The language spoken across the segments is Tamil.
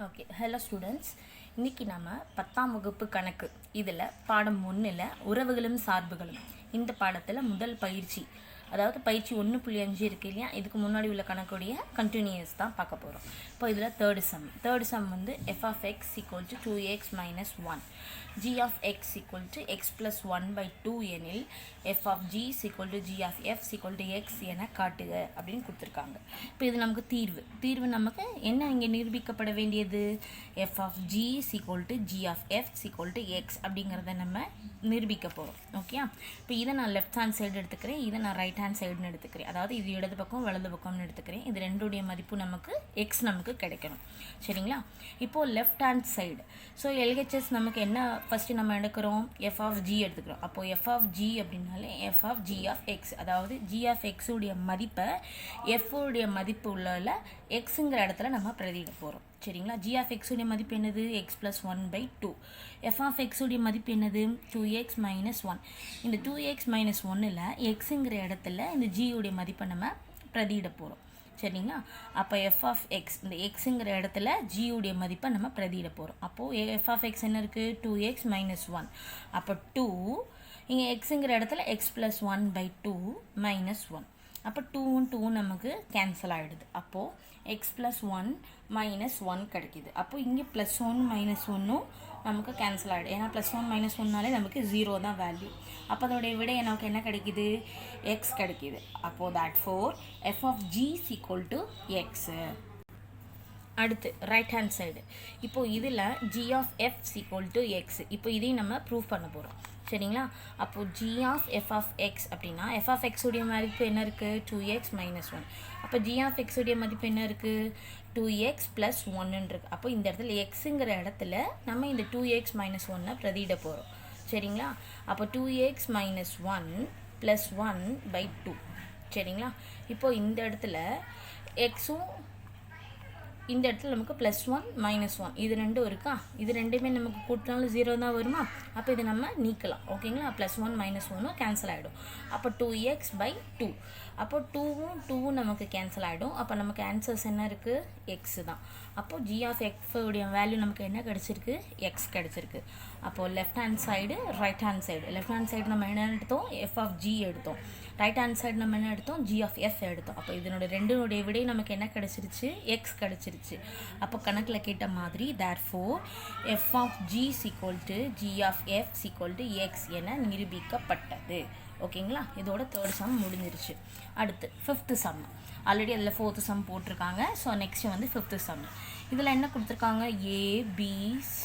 Okay, hello students. இன்றைக்கி நம்ம 10ஆம் வகுப்பு கணக்கு இதில் பாடம் 1ல் உறவுகளும் சார்புகளும் இந்த பாடத்தில் முதல் பயிற்சி, அதாவது பயிற்சி 1.5 இருக்குது இல்லையா, இதுக்கு முன்னாடி உள்ள கணக்குடைய கண்டினியூஸ் தான் பார்க்க போகிறோம். இப்போ இதில் தேர்டு சம் வந்து f of x equal to 2x minus 1, g of x equal to x plus 1 by 2 எனில் f of g is equal to g of f is equal to x என காட்டுக அப்படின்னு கொடுத்துருக்காங்க. இப்போ இது நமக்கு தீர்வு நமக்கு என்ன இங்கே நிரூபிக்கப்பட வேண்டியது, f of g is equal to g of f is equal to x அப்படிங்கிறத நம்ம நிரூபிக்க போகிறோம். ஓகே, இப்போ இதை நான் லெஃப்ட் ஹேண்ட் சைடு எடுத்துக்கிறேன், இதை நான் ரைட் ஹேண்ட் சைடுன்னு எடுத்துக்கிறேன். அதாவது இது இடது பக்கம் வலது பக்கம்னு எடுத்துக்கிறேன். இது ரெண்டுடைய மதிப்பு நமக்கு எக்ஸ் நமக்கு கிடைக்கணும். சரிங்களா? இப்போது left hand side, so LHS நமக்கு என்ன ஃபஸ்ட்டு நம்ம எடுக்கிறோம், எஃப் ஆஃப் ஜி எடுத்துக்கிறோம். அப்போது எஃப் ஆஃப் ஜி அப்படின்னாலே F of G of X, அதாவது ஜி ஆஃப் எக்ஸுடைய மதிப்பை எஃப்உடைய மதிப்பு உள்ள எக்ஸுங்கிற இடத்துல நம்ம பிரதியிட போகிறோம். சரிங்களா? ஜி ஆஃப் எக்ஸுடைய மதிப்பு என்னது, எக்ஸ் ப்ளஸ் 1/2. எஃப் ஆஃப் எக்ஸுடைய மதிப்பு என்னது, 2x minus 1. இந்த 2x minus 1ல் எக்ஸுங்கிற இடத்துல இந்த ஜியுடைய மதிப்பை நம்ம பிரதியிட போகிறோம். சரிங்களா? அப்போ எஃப் ஆஃப் எக்ஸ், இந்த எக்ஸுங்கிற இடத்துல ஜியுடைய மதிப்பை நம்ம பிரதியிட போகிறோம். அப்போது எஃப் ஆஃப் எக்ஸ் என்ன இருக்குது, 2x minus 1. அப்போ 2, இங்கே எக்ஸுங்கிற இடத்துல எக்ஸ் ப்ளஸ் 1/2 minus 1. அப்போ 2ம் 2ம் நமக்கு கேன்சல் ஆகிடுது. அப்போது எக்ஸ் ப்ளஸ் 1 minus 1 கிடைக்கிது. அப்போ இங்கே ப்ளஸ் 1 minus 1ம் நமக்கு கேன்சல் ஆகிடும். ஏன்னா ப்ளஸ் 1 minus 1னாலே நமக்கு 0 தான் வேல்யூ. அப்போ அதோடைய விட எனக்கு என்ன கிடைக்கிது, எக்ஸ் கிடைக்கிது. அப்போது therefore f of g is equal to x. அடுத்து ரைட் ஹேண்ட் சைடு, இப்போது இதில் g of f is equal to x. இப்போ இதையும் நம்ம ப்ரூவ் பண்ண போகிறோம். சரிங்களா? அப்போது g of f of x அப்படின்னா f of x உடைய மதிப்பு என்ன இருக்குது, 2x minus 1. அப்போ g of x உடைய மதிப்பு என்ன இருக்குது, 2x plus 1 இருக்குது. அப்போ இந்த இடத்துல எக்ஸுங்கிற இடத்துல நம்ம இந்த 2x minus 1 பிரதியிட போகிறோம். சரிங்களா? அப்போ 2x minus 1 plus 1/2. சரிங்களா? இப்போது இந்த இடத்துல எக்ஸும் இந்த இடத்துல நமக்கு ப்ளஸ் 1 minus 1 இது ரெண்டும் இருக்கா, இது ரெண்டுமே நமக்கு கூட்டினாலும் 0 தான் வருமா. அப்போ இதை நம்ம நீக்கலாம். ஓகேங்களா? ப்ளஸ் 1 minus 1 கேன்சல் ஆகிடும். அப்போ 2x/2. அப்போ 2ம் 2ம் நமக்கு கேன்சல் ஆகிடும். அப்போ நமக்கு ஆன்சர்ஸ் என்ன இருக்குது, எக்ஸ் தான். அப்போது ஜி ஆஃப் எக்ஸுடைய வேல்யூ நமக்கு என்ன கிடச்சிருக்கு, எக்ஸ் கிடச்சிருக்கு. அப்போது left hand side right hand side, left hand side நம்ம என்ன எடுத்தோம், எஃப் ஆஃப் ஜி எடுத்தோம். ரைட் ஹேண்ட் சைடு நம்ம என்ன எடுத்தோம், ஜி ஆஃப் எஃப் எடுத்தோம். அப்போ இதனோட ரெண்டுனுடைய விடை நமக்கு என்ன கிடச்சிருச்சு, எக்ஸ் கிடச்சிருச்சு. அப்போ கணக்கில் கேட்ட மாதிரி therefore f of g is equal to g of f is equal to x என நிரூபிக்கப்பட்டது. ஓகேங்களா? இதோட தேர்ட் சம் முடிஞ்சிருச்சு. அடுத்து ஃபிஃப்த்து சம், ஆல்ரெடி அதில் ஃபோர்த்து சம் போட்டிருக்காங்க. ஸோ நெக்ஸ்ட் வந்து ஃபிஃப்த்து சம். இதில் என்ன கொடுத்துருக்காங்க, a,b,c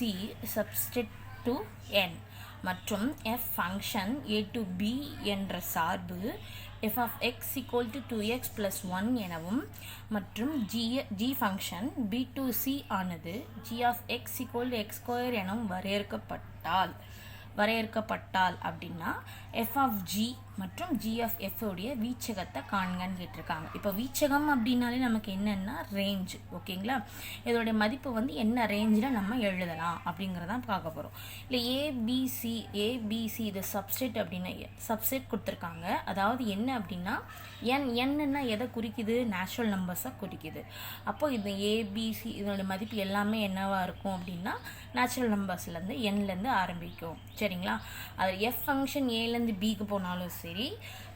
substitute to n மற்றும் f function a to b என்ற சார்பு f of x equal to 2x plus 1 எனவும் மற்றும் g function b to c ஆனது g of x equal to x square எனவும் வரையறுக்கப்பட்டால் அப்படின்னா f of g மற்றும் g of f உடைய வீச்சகத்தை காண்கன்னு கேட்டிருக்காங்க. இப்போ வீச்சகம் அப்படின்னாலே நமக்கு என்னென்னா ரேஞ்ச். ஓகேங்களா? இதோடைய மதிப்பு வந்து என்ன ரேஞ்சில் நம்ம எழுதலாம் அப்படிங்கிறதான் பார்க்க போகிறோம். இல்லை ஏபிசி இது சப்செட் அப்படின்னா சப்செட் கொடுத்துருக்காங்க. அதாவது என்ன அப்படின்னா என்னன்னா எதை குறிக்குது, நேச்சுரல் நம்பர்ஸை குறிக்குது. அப்போ இந்த ஏபிசி இதோடைய மதிப்பு எல்லாமே என்னவாக இருக்கும் அப்படின்னா நேச்சுரல் நம்பர்ஸ்லேருந்து என்லேருந்து ஆரம்பிக்கும். சரிங்களா? அது எஃப் ஃபங்க்ஷன் ஏலேருந்து பிக்கு போனாலும் சரி,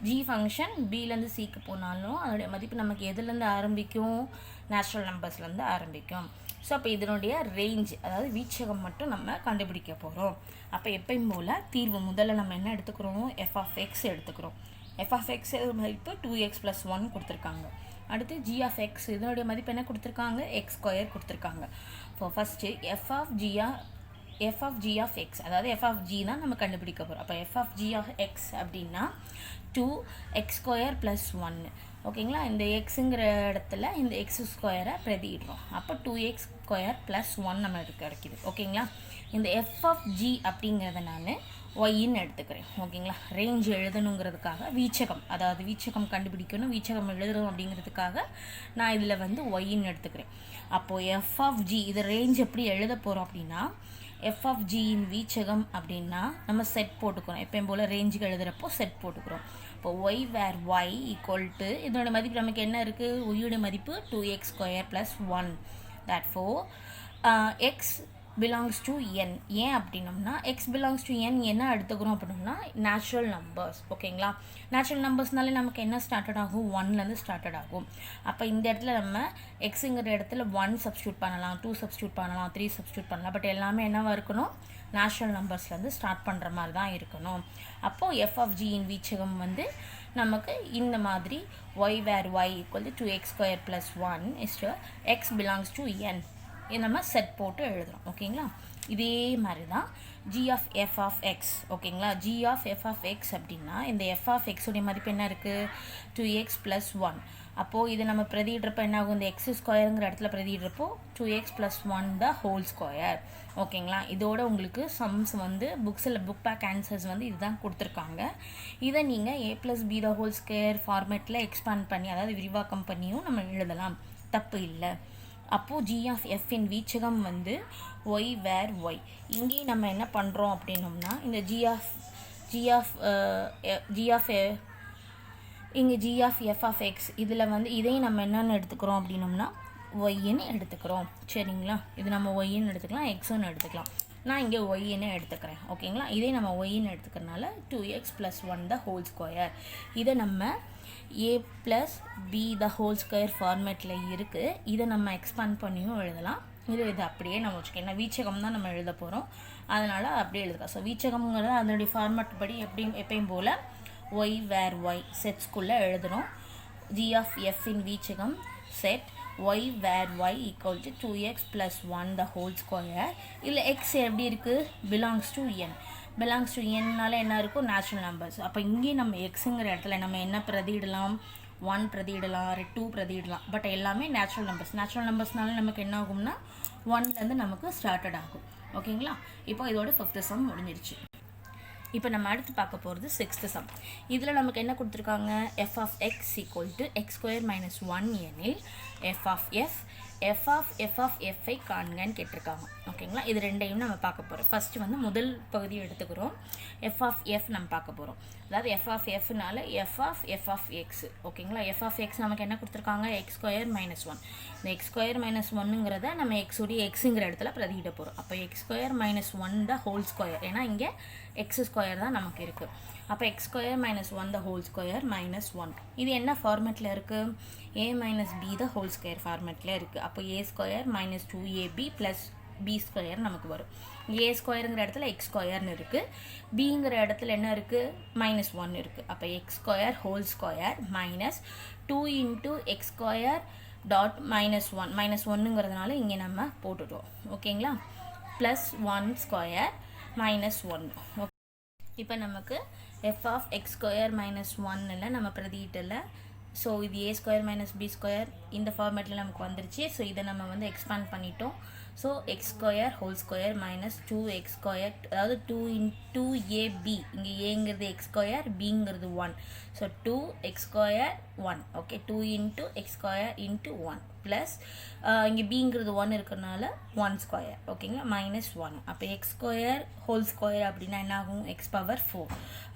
ஜி ஃபங்க்ஷன் பிலேருந்து சிக்கு போனாலும் அதோடைய மதிப்பு நமக்கு எதுலேருந்து ஆரம்பிக்கும், நேச்சுரல் நம்பர்ஸ்லேருந்து ஆரம்பிக்கும். ஸோ அப்போ இதனுடைய ரேஞ்ச், அதாவது வீச்சகம் மட்டும் நம்ம கண்டுபிடிக்க போகிறோம். அப்போ எப்பயும் போல் தீர்வு முதல்ல நம்ம என்ன எடுத்துக்கிறோம், எஃப் ஆஃப் எக்ஸ் எடுத்துக்கிறோம். எஃப் ஆஃப் எக்ஸ் மதிப்பு 2x plus 1 கொடுத்துருக்காங்க. அடுத்து ஜி ஆஃப் எக்ஸ் இதனுடைய மதிப்பு என்ன கொடுத்துருக்காங்க, எக்ஸ் ஸ்கொயர் கொடுத்துருக்காங்க. இப்போ first F of G of X, அதாவது எஃப் ஆஃப் ஜி தான் நம்ம கண்டுபிடிக்க போகிறோம். அப்போ F of G of X அப்படின்னா 2x square plus 1. ஓகேங்களா? இந்த எக்ஸுங்கிற இடத்துல இந்த எக்ஸ் ஸ்கொயரை பிரதியிடுறோம். அப்போ 2x square plus 1 நம்ம கிடைக்கிது. ஓகேங்களா? இந்த எஃப் ஆஃப் ஜி அப்படிங்கிறத நான் ஒய்ன்னு எடுத்துக்கிறேன். ஓகேங்களா? ரேஞ்ச் எழுதணுங்கிறதுக்காக வீச்சகம், அதாவது வீச்சகம் கண்டுபிடிக்கணும், வீச்சகம் எழுதணும் அப்படிங்கிறதுக்காக நான் இதில் வந்து ஒய்ன்னு எடுத்துக்கிறேன். அப்போது எஃப் ஆஃப் ஜி இது ரேஞ்ச் எப்படி எழுத போகிறோம் அப்படின்னா, எஃப் ஆஃப் ஜியின் வீச்சகம் அப்படின்னா நம்ம செட் போட்டுக்கிறோம். எப்பயும் போல் ரேஞ்சுக்கு எழுதுகிறப்போ செட் போட்டுக்கிறோம். இப்போ Y where Y equal to இதோட மதிப்பு நமக்கு என்ன இருக்குது, ஒய்யோட மதிப்பு 2x square plus 1. therefore x belongs to N. ஏன் அப்படின்னம்னா எக்ஸ் பிலாங்ஸ் டு என் என்ன எடுத்துக்கிறோம் அப்படின்னா நேச்சுரல் நம்பர்ஸ். ஓகேங்களா, நேச்சுரல் நம்பர்ஸ்னாலே நமக்கு என்ன ஸ்டார்டட் ஆகும், 1லேருந்து ஸ்டார்டட் ஆகும். அப்போ இந்த இடத்துல நம்ம எக்ஸுங்கிற இடத்துல 1 சப்ஸ்டியூட் பண்ணலாம், 2 சப்ஸ்டியூட் பண்ணலாம், 3 சப்ஸ்டியூட் பண்ணலாம். பட் எல்லாமே என்னவாக இருக்கணும், நேச்சுரல் நம்பர்ஸ்லேருந்து ஸ்டார்ட் பண்ணுற மாதிரி தான் இருக்கணும். அப்போது எஃப் ஆஃப் ஜியின் வீச்சகம் வந்து நமக்கு இந்த மாதிரி y where y equal to 2x square plus 1 is to x belongs to n இது நம்ம செட் போட்டு எழுதுகிறோம். ஓகேங்களா, இதே மாதிரி தான் g of f of x. ஓகேங்களா, g of f of x அப்படின்னா இந்த f of x உடைய மதிப்பு என்ன இருக்குது, 2x plus 1. அப்போது இது நம்ம பிரதியிடுறப்போ என்ன ஆகும், இந்த எக்ஸ் ஸ்கொயருங்கிற இடத்துல பிரதியிடுறப்போ 2x plus 1 the whole square. ஓகேங்களா, இதோட உங்களுக்கு சம்ஸ் வந்து புக்ஸில் புக் பேக் ஆன்சர்ஸ் வந்து இதுதான் கொடுத்துருக்காங்க. இதை நீங்கள் a plus b the whole square ஃபார்மேட்டில் எக்ஸ்பேண்ட் பண்ணி, அதாவது விரிவாக்கம் பண்ணியும் நம்ம எழுதலாம், தப்பு இல்லை. அப்போது g of f இன் வீச்சகம் வந்து y where y. இங்கேயும் நம்ம என்ன பண்ணுறோம் அப்படின்னோம்னா இந்த இங்கே g of f of x இதில் வந்து இதையும் நம்ம என்னென்னு எடுத்துக்கிறோம் அப்படின்னோம்னா ஒய்ன்னு எடுத்துக்கிறோம். சரிங்களா, இது நம்ம ஒய்ன்னு எடுத்துக்கலாம், எக்ஸுன்னு எடுத்துக்கலாம். நான் இங்கே ஒய்ன்னு எடுத்துக்கிறேன். ஓகேங்களா, இதே நம்ம ஒய்ன்னு எடுத்துக்கிறனால 2x plus 1 the whole square. இதை நம்ம a plus b the whole square ஃபார்மேட்டில் இருக்குது. இதை நம்ம எக்ஸ்பேண்ட் பண்ணியும் எழுதலாம். இது அப்படியே நம்ம வச்சுக்கோங்க, ஏன்னா வீச்சகம் தான் நம்ம எழுத போகிறோம், அதனால் அப்படியே எழுதுக்கலாம். ஸோ வீச்சகம்ங்கிறது அதனுடைய ஃபார்மேட் படி எப்பயும் போல் y where y செட்ஸ்குள்ளே எழுதுகிறோம். g of f இன் வீச்சகம் set y where y equal to 2x plus 1 the whole square. இதில் x எப்படி இருக்குது, belongs to n. belongs to n-னால என்ன இருக்கும், நேச்சுரல் நம்பர்ஸ். அப்போ இங்கே நம்ம எக்ஸுங்கிற இடத்துல நம்ம என்ன பிரதியிடலாம், 1 பிரதியிடலாம், 2 பிரதியிடலாம். பட் எல்லாமே நேச்சுரல் நம்பர்ஸ். நேச்சுரல் நம்பர்ஸ்னால நமக்கு என்ன ஆகும்னா 1லேருந்து நமக்கு ஸ்டார்டட் ஆகும். ஓகேங்களா, இப்போ இதோட 5th சம் முடிஞ்சிருச்சு. இப்போ நம்ம அடுத்து பார்க்க போகிறது 6th சம். இதில் நமக்கு என்ன கொடுத்துருக்காங்க, f of x equal to x square minus 1 எனில் f of f ஐ காண்கன்னு கேட்டிருக்காங்க. ஓகேங்களா, இது ரெண்டையும் நம்ம பார்க்க போகிறோம். ஃபஸ்ட்டு வந்து முதல் பகுதியை எடுத்துக்கிறோம், f of f நம்ம பார்க்க போகிறோம். அதாவது f of fனால f of x. ஓகேங்களா, f of x நமக்கு என்ன கொடுத்துருக்காங்க, x square minus 1. இந்த x square minus 1ங்கிறத நம்ம எக்ஸுடைய எக்ஸுங்கிற இடத்துல பிரதியிட போகிறோம். அப்போ x square minus 1 the whole square, ஏன்னா இங்கே x ஸ்கொயர் தான் நமக்கு இருக்குது. அப்போ x square minus 1 the whole square minus 1. இது என்ன ஃபார்மேட்டில் இருக்குது, a minus b the whole square ஃபார்மேட்டில் இருக்குது. அப்போ a square minus 2ab plus b square நமக்கு வரும். a ஸ்கொயருங்கிற இடத்துல x ஸ்கொயர்னு இருக்குது, bங்கிற இடத்துல என்ன இருக்குது, மைனஸ் 1 இருக்குது. அப்போ x square whole square minus 2 into x square dot minus 1. Minus 1ங்கிறதுனால இங்கே நம்ம போட்டுட்டோம். ஓகேங்களா, ப்ளஸ் 1 ஸ்கொயர் மைனஸ் 1. இப்போ நமக்கு f of x square minus 1 நம்ம பிரதியிட்டல. ஸோ இது a square minus b square இந்த ஃபார்மேட்டில் நமக்கு வந்துருச்சு. ஸோ இதை நம்ம வந்து எக்ஸ்பேண்ட் பண்ணிட்டோம். So x square whole square minus 2x square, அதாவது 2 into ab. இங்கே ஏங்கிறது x ஸ்கொயர், பிங்கிறது 1. So 2x square 1. Okay, 2 into x square into 1 plus இங்கே பிங்கிறது 1 இருக்கிறனால 1 ஸ்கொயர். ஓகேங்களா, மைனஸ் 1. அப்போ எக்ஸ் ஸ்கொயர் ஹோல் ஸ்கொயர் அப்படின்னா என்ன ஆகும், எக்ஸ் பவர் 4.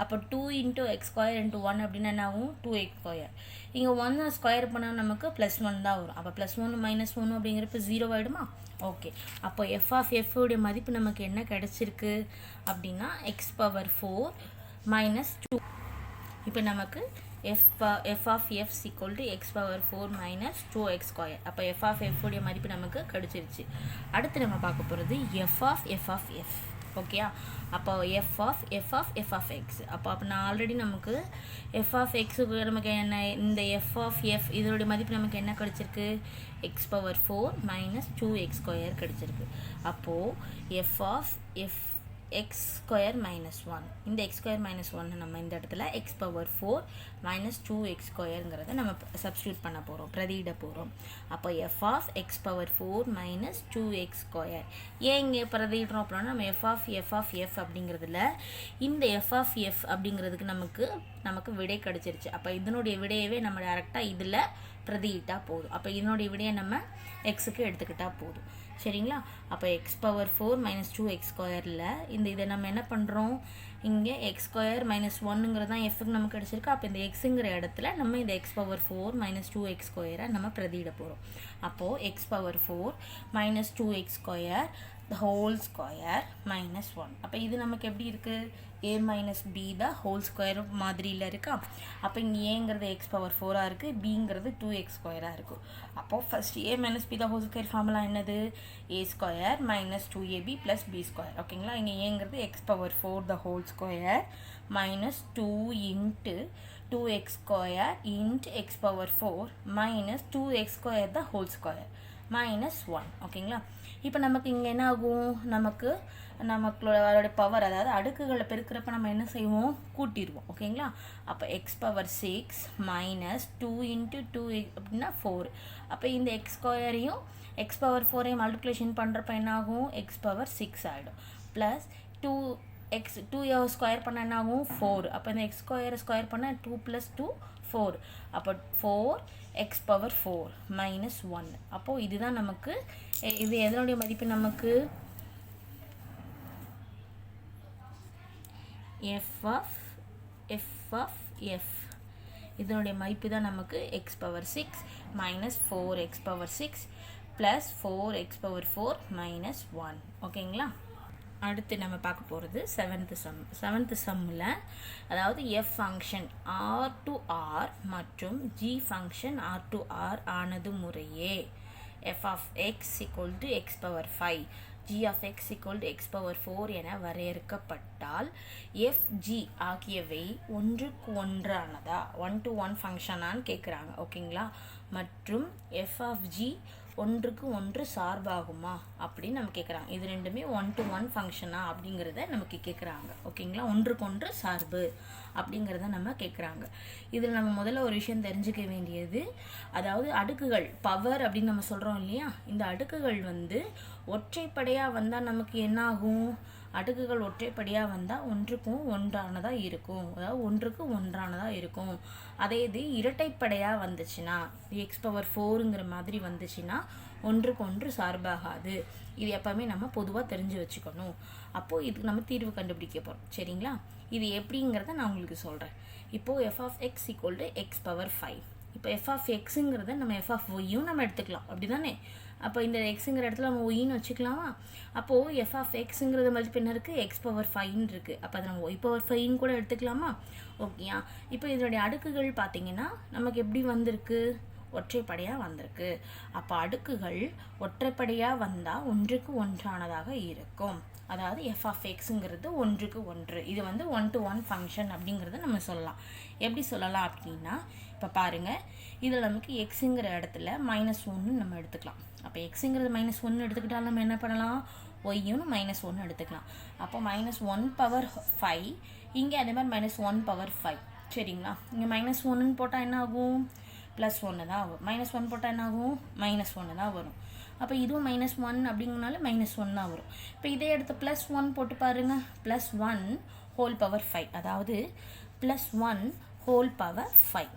அப்போ 2 into x ஸ்கொயர் into 1 அப்படின்னா என்ன ஆகும், 2x ஸ்கொயர். இங்கே 1 ஸ்கொயர் பண்ணால் நமக்கு ப்ளஸ் 1 தான் வரும். அப்போ ப்ளஸ் 1 மைனஸ் 1 அப்படிங்கிறப்ப 0 ஆகிடுமா. ஓகே, அப்போ எஃப் ஆஃப் எஃப்வுடைய மதிப்பு நமக்கு என்ன கிடச்சிருக்கு அப்படின்னா எக்ஸ் பவர் 4 மைனஸ் 2. இப்போ நமக்கு f of f equal to x power 4 minus 2x square. அப்போ f of f உடைய மதிப்பு நமக்கு கிடைச்சிருச்சு. அடுத்து நம்ம பார்க்க போகிறது f of f. ஓகேயா, அப்போ f of x. அப்போ நான் ஆல்ரெடி நமக்கு f of xக்கு நமக்கு என்ன, இந்த f of f இதோடைய மதிப்பு நமக்கு என்ன கிடைச்சிருக்கு, x power 4 minus 2x square கிடைச்சிருக்கு. அப்போது f of f x square minus 1. இந்த x square minus 1 நம்ம இந்த இடத்துல x power 4 minus 2x squareங்கிறத நம்ம சப்ஸ்டியூட் பண்ண போகிறோம், பிரதியிட போகிறோம். அப்போ f of x power 4 minus 2x square. ஏன் இங்கே பிரதியிடுறோம் அப்படின்னா நம்ம f of f அப்படிங்கிறதுல இந்த f of f அப்படிங்கிறதுக்கு நமக்கு விடை கிடச்சிருச்சு. அப்போ இதனுடைய விடையவே நம்ம டேரெக்டாக இதில் பிரதியிட்டால் போதும். அப்போ இதனுடைய விடையை நம்ம எக்ஸுக்கு எடுத்துக்கிட்டால் போதும். சரிங்களா? அப்போ எக்ஸ் பவர் 4 மைனஸ் 2x ஸ்கொயரில் இதை நம்ம என்ன பண்ணுறோம், இங்கே எக்ஸ் ஸ்கொயர் மைனஸ் ஒன்னுங்கிறது தான் எஃப்க்கு நமக்கு கிடச்சிருக்கு. அப்போ இந்த எக்ஸுங்கிற இடத்துல நம்ம இந்த எக்ஸ் பவர் 4 மைனஸ் 2x ஸ்கொயரை நம்ம பிரதியிட போகிறோம். அப்போது X power 4 minus 2x square the whole square minus 1. அப்போ இது நமக்கு எப்படி இருக்குது, a minus b the whole square மாதிரியில் இருக்கா. அப்போ இங்கே ஏங்கிறது x பவர் 4ஆக இருக்குது, bங்கிறது 2x ஸ்கொயராக இருக்கும். அப்போது first a minus b the whole square formula என்னது, a square minus 2ab plus b square. ஓகேங்களா? இங்கே ஏங்கிறது x power 4 the whole square minus 2 into 2x square into x power 4 minus 2x square the whole square minus 1. ஓகேங்களா? இப்போ நமக்கு இங்கே என்ன ஆகும், நமக்களோட பவர், அதாவது அடுக்குகளை பெருக்கிறப்ப நம்ம என்ன செய்வோம், கூட்டிடுவோம். ஓகேங்களா? அப்போ எக்ஸ் பவர் 6 மைனஸ் 2 இன்ட்டு 2 அப்படின்னா 4. அப்போ இந்த எக்ஸ் ஸ்கொயரையும் எக்ஸ் பவர் 4ஐயும் மல்டிப்ளிகேஷன் பண்ணுறப்ப என்ன ஆகும், எக்ஸ் பவர் 6 ஆகிடும். ப்ளஸ் 2 ஸ்கொயர் பண்ண என்ன ஆகும் 4. அப்போ இந்த எக்ஸ் ஸ்கொயர் பண்ண 2 + 2 4. அப்போ 4 எக்ஸ் பவர் 4 மைனஸ் 1. அப்போது இதுதான் நமக்கு, இது எதனுடைய மதிப்பு, நமக்கு f இதனுடைய மதிப்பு தான் நமக்கு x power 6 minus 4x power 6 plus 4x power 4 minus 1. ஓகேங்களா? அடுத்து நம்ம பார்க்க போகிறது செவன்த் சம்மில், அதாவது f function R to R மற்றும் g function R to R ஆனது முறையே f of X equal to X power 5 g of X equal to X power 4 என வரையறுக்கப்பட்டால் எஃப் ஜி ஆகியவை ஒன்றுக்கு ஒன்றானதா, 1-to-1 ஃபங்க்ஷனான்னு கேட்குறாங்க. ஓகேங்களா? மற்றும் எஃப் ஆஃப் ஜி ஒன்றுக்கு ஒன்று சார்பாகுமா அப்படின்னு நம்ம கேட்குறாங்க. இது ரெண்டுமே 1-to-1 ஃபங்க்ஷனா அப்படிங்கிறத நமக்கு கேட்குறாங்க. ஓகேங்களா? ஒன்றுக்கு ஒன்று சார்பு அப்படிங்கிறத நம்ம கேட்குறாங்க. இதில் நம்ம முதல்ல ஒரு விஷயம் தெரிஞ்சுக்க வேண்டியது, அதாவது அடுக்குகள் பவர் அப்படின்னு நம்ம சொல்கிறோம் இல்லையா, இந்த அடுக்குகள் ஒற்றைப்படையாக வந்தால் நமக்கு என்ன ஆகும், அடுக்குகள் ஒற்றைப்படியாக வந்தால் ஒன்றுக்கும் ஒன்றானதாக இருக்கும், அதாவது ஒன்றுக்கு ஒன்றானதாக இருக்கும். அதே இது இரட்டைப்படையாக வந்துச்சுன்னா, எக்ஸ் பவர் 4ங்கிற மாதிரி வந்துச்சுன்னா ஒன்றுக்கு ஒன்று சார்பாகாது. இது எப்போவுமே நம்ம பொதுவாக தெரிஞ்சு வச்சுக்கணும். அப்போது இதுக்கு நம்ம தீர்வு கண்டுபிடிக்க போகிறோம். சரிங்களா? இது எப்படிங்கிறத நான் உங்களுக்கு சொல்கிறேன். இப்போது F of X equal to X power 5. இப்போ எஃப் ஆஃப் எக்ஸுங்கிறத நம்ம எஃப் ஆஃப் ஒய்யும் நம்ம எடுத்துக்கலாம். அப்படி தானே? அப்போ இந்த எக்ஸுங்கிற இடத்துல நம்ம ஒய்ன்னு வச்சுக்கலாமா? அப்போது எஃப் ஆஃப் எக்ஸுங்கிறது மதிப்பு என்ன இருக்குது, எக்ஸ் பவர் 5 இருக்குது. அப்போ அதை நம்ம ஒய் பவர் 5 கூட எடுத்துக்கலாமா? ஓகேயா? இப்போ இதனுடைய அடுக்குகள் பார்த்திங்கன்னா நமக்கு எப்படி வந்திருக்கு, ஒற்றைப்படையாக வந்திருக்கு. அப்போ அடுக்குகள் ஒற்றைப்படையாக வந்தால் ஒன்றுக்கு ஒன்றானதாக இருக்கும். அதாவது எஃப் ஆஃப் எக்ஸுங்கிறது ஒன்றுக்கு ஒன்று. இது 1-to-1 ஃபங்க்ஷன் அப்படிங்கிறத நம்ம சொல்லலாம். எப்படி சொல்லலாம் அப்படின்னா, இப்போ பாருங்கள், இதில் நமக்கு எக்ஸுங்கிற இடத்துல -1 நம்ம எடுத்துக்கலாம். அப்போ எக்ஸுங்கிறது -1 எடுத்துக்கிட்டால் நம்ம என்ன பண்ணலாம், ஒய்யும் -1 எடுத்துக்கலாம். அப்போ -1 பவர் 5, இங்கே அதே மாதிரி -1 பவர் 5. சரிங்களா? இங்கே -1ன்னு போட்டால் என்ன ஆகும், +1 தான் வரும். -1 போட்டால் என்ன ஆகும், -1 தான் வரும். அப்போ இதுவும் -1 அப்படிங்கிறனால -1 தான் வரும். இப்போ இதே எடுத்து +1 போட்டு பாருங்கள், +1 ஹோல் பவர் 5, அதாவது +1 ஹோல் பவர் 5.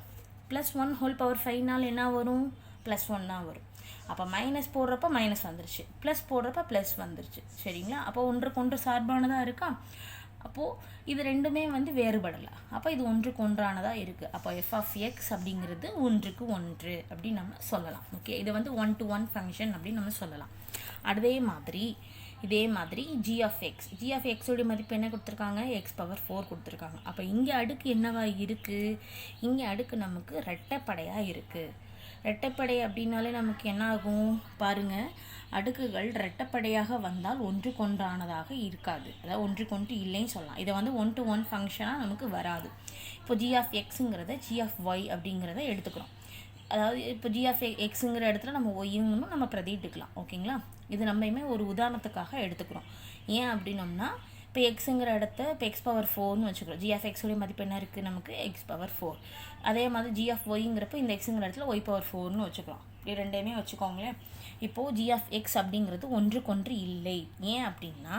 +1 ஹோல் பவர் 5னால் என்ன வரும், +1 தான் வரும். அப்போ மைனஸ் போடுறப்ப மைனஸ் வந்துருச்சு, ப்ளஸ் போடுறப்ப ப்ளஸ் வந்துருச்சு. சரிங்களா? அப்போ ஒன்றுக்கு ஒன்று சார்பானதாக இருக்கா. அப்போது இது ரெண்டுமே வேறுபடலை. அப்போ இது ஒன்றுக்கு ஒன்றானதாக இருக்குது. அப்போ எஃப் ஆஃப் எக்ஸ் அப்படிங்கிறது ஒன்றுக்கு ஒன்று அப்படின்னு நம்ம சொல்லலாம். ஓகே, இது 1-to-1 ஃபங்க்ஷன் அப்படின்னு நம்ம சொல்லலாம். இதே மாதிரி ஜி ஆஃப் எக்ஸோடைய மதிப்பு என்ன கொடுத்துருக்காங்க, எக்ஸ் பவர் 4 கொடுத்துருக்காங்க. அப்போ இங்கே அடுக்கு என்னவா இருக்குது, இங்கே அடுக்கு நமக்கு ரெட்டைப்படையாக இருக்குது. ரெட்டைப்படை அப்படின்னாலே நமக்கு என்ன ஆகும் பாருங்கள், அடுக்குகள் ரெட்டைப்படையாக வந்தால் ஒன்றுக்கொன்றானதாக இருக்காது, அதாவது ஒன்றுக்கொன்று இல்லைன்னு சொல்லலாம். இதை 1-to-1 ஃபங்க்ஷனாக நமக்கு வராது. இப்போ ஜி ஆஃப் எக்ஸுங்கிறத ஜி ஆஃப் ஒய் அப்படிங்கிறத எடுத்துக்கிறோம். அதாவது இப்போ ஜி ஆஃப் எக்ஸுங்கிற இடத்துல நம்ம ஒய்யும் நம்ம பிரதிட்டுக்கலாம். ஓகேங்களா? இது நம்மையுமே ஒரு உதாரணத்துக்காக எடுத்துக்கிறோம். ஏன் அப்படின்னோம்னா, இப்போ எக்ஸுங்கிற இடத்த இப்போ எக்ஸ் பவர் 4ன்னு வச்சுக்கிறோம். ஜி ஆஃப் எக்ஸோடைய மதிப்பு என்ன இருக்குது நமக்கு, எக்ஸ் பவர் 4. அதே மாதிரி ஜி ஆஃப் ஒய்ங்கிறப்ப இந்த எக்ஸுங்கிற இடத்துல ஒய் பவர் 4ன்னு வச்சுக்கலாம். இப்படி ரெண்டையுமே வச்சுக்கோங்களேன். இப்போது ஜி ஆஃப் எக்ஸ் அப்படிங்கிறது ஒன்றுக்கொன்று இல்லை. ஏன் அப்படின்னா,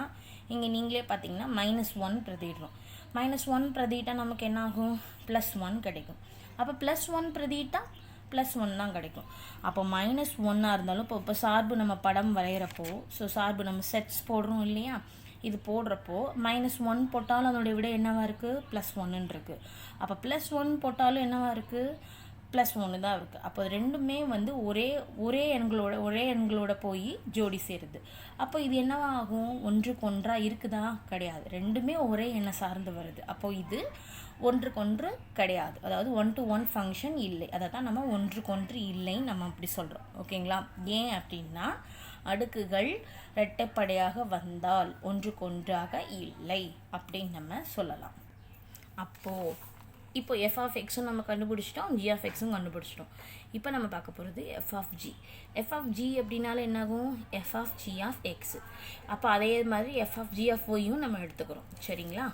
இங்கே நீங்களே பார்த்தீங்கன்னா -1 பிரதிடுறோம். -1 பிரதிட்டால் நமக்கு என்ன ஆகும், +1 கிடைக்கும். அப்போ +1 பிரதிட்டால் +1 தான் கிடைக்கும். அப்போ -1 இருந்தாலும் இப்போ சார்பு நம்ம படம் வரைகிறப்போ சார்பு நம்ம செட்ஸ் போடுறோம் இல்லையா, இது போடுறப்போ -1 போட்டாலும் அதனுடைய விட என்னவா இருக்குது, +1 இருக்குது. அப்போ +1 போட்டாலும் என்னவா இருக்குது, +1 தான் இருக்குது. அப்போ ரெண்டுமே ஒரே எண்களோட போய் ஜோடி சேருது. அப்போ இது என்னவா ஆகும், ஒன்றுக்கு ஒன்றாக இருக்குதா, கிடையாது. ரெண்டுமே ஒரே எண்ணை சார்ந்து வருது. அப்போ இது ஒன்றுக்கொன்று கிடையாது, அதாவது 1-to-1 ஃபங்க்ஷன் இல்லை. அதை தான் நம்ம ஒன்றுக்கொன்று இல்லைன்னு நம்ம அப்படி சொல்கிறோம். ஓகேங்களா? ஏன் அப்படின்னா அடுக்குகள் இரட்டைப்படையாக வந்தால் ஒன்றுக்கொன்றாக இல்லை அப்படின்னு நம்ம சொல்லலாம். இப்போ f(x) நம்ம கண்டுபிடிச்சிட்டோம், g(x)ம் கண்டுபிடிச்சிட்டோம். இப்போ நம்ம பார்க்க போகிறது f(g) அப்படின்னாலும் என்னாகும், f(g)(x). அப்போ அதே மாதிரி f(g)(y)யும் நம்ம எடுத்துக்கிறோம். சரிங்களா?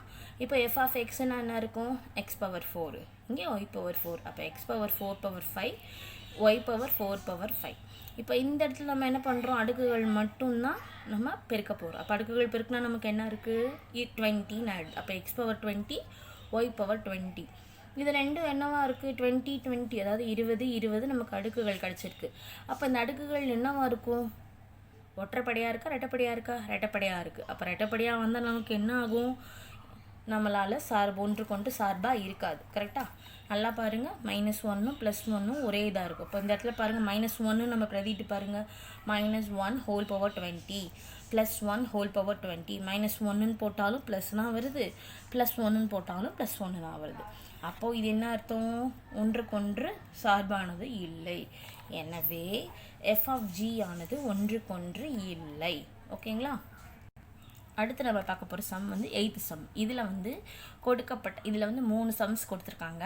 இப்போ f(x)னா என்ன இருக்கும், x⁴. இங்கே y⁴. அப்போ x⁴/5 y⁴/5. இப்போ இந்த இடத்துல நம்ம என்ன பண்ணுறோம், அடுக்குகள் மட்டும்தான் நம்ம பெருக்க போகிறோம். அப்போ அடுக்குகள் பெருக்கினா நமக்கு என்ன இருக்குது, 20 ஆகிடுது. அப்போ x⁴20 y⁴20. இது ரெண்டும் என்னவா இருக்குது, 20 அதாவது 20 நமக்கு அடுக்குகள் கிடச்சிருக்கு. அப்போ இந்த அடுக்குகள் என்னவா இருக்கும், ஒற்றைப்படையாக இருக்கா ரெட்டைப்படையாக இருக்கா, ரெட்டைப்படையாக இருக்குது. அப்போ ரெட்டைப்படையாக வந்தால் நமக்கு என்ன ஆகும், நம்மளால் ஒன்றுக்கொன்று சார்பாக இருக்காது. கரெக்டாக? நல்லா பாருங்கள், -1ம் +1ம் ஒரே இதாக இருக்கும். இப்போ இந்த இடத்துல பாருங்கள், -1 நம்ம பிரதிட்டு பாருங்கள், -1/20 +1/20. -1ன்னு போட்டாலும் ப்ளஸ் தான் வருது, +1ன்னு போட்டாலும் +1 தான் வருது. அப்போது இது என்ன அர்த்தம், ஒன்றுக்கொன்று சார்பானது இல்லை. எனவே f(g) ஆனது ஒன்றுக்கொன்று இல்லை. ஓகேங்களா? அடுத்து நம்ம பார்க்க போகிற சம் 8th சம். இதில் கொடுக்கப்பட்ட 3 சம்ஸ் கொடுத்துருக்காங்க.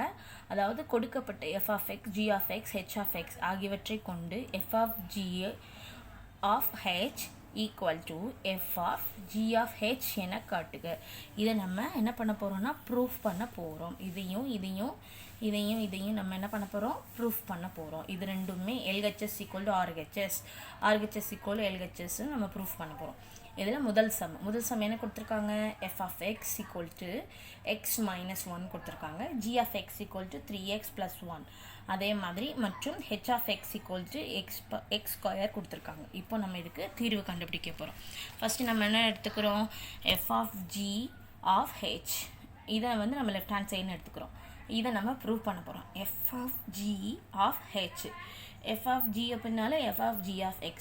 அதாவது கொடுக்கப்பட்ட f(x), g(x), h(x) ஆகியவற்றை கொண்டு f(g) f(g)(h) என காட்டுக. இதை நம்ம என்ன பண்ண போகிறோம்னா ப்ரூஃப் பண்ண போகிறோம். இதையும் நம்ம என்ன பண்ண போகிறோம், ப்ரூஃப் பண்ண போகிறோம். இது ரெண்டுமே LHS = RHS, RHS = LHS நம்ம ப்ரூஃப் பண்ண போகிறோம். இதில் முதல் சம் என்ன கொடுத்துருக்காங்க, f(x) = x-1 கொடுத்துருக்காங்க, g(x) = 3x+1. அதே மாதிரி மற்றும் h(x) = x² கொடுத்துருக்காங்க. இப்போ நம்ம இதுக்கு தீர்வு கண்டுபிடிக்க போகிறோம். ஃபஸ்ட்டு நம்ம என்ன எடுத்துக்கிறோம், f(g)(h). இதை நம்ம லெஃப்ட் ஹேண்ட் சைடுன்னு எடுத்துக்கிறோம். இதை நம்ம ப்ரூவ் பண்ண போகிறோம். f(g)(h). f(g) அப்படின்னால f(g)(x).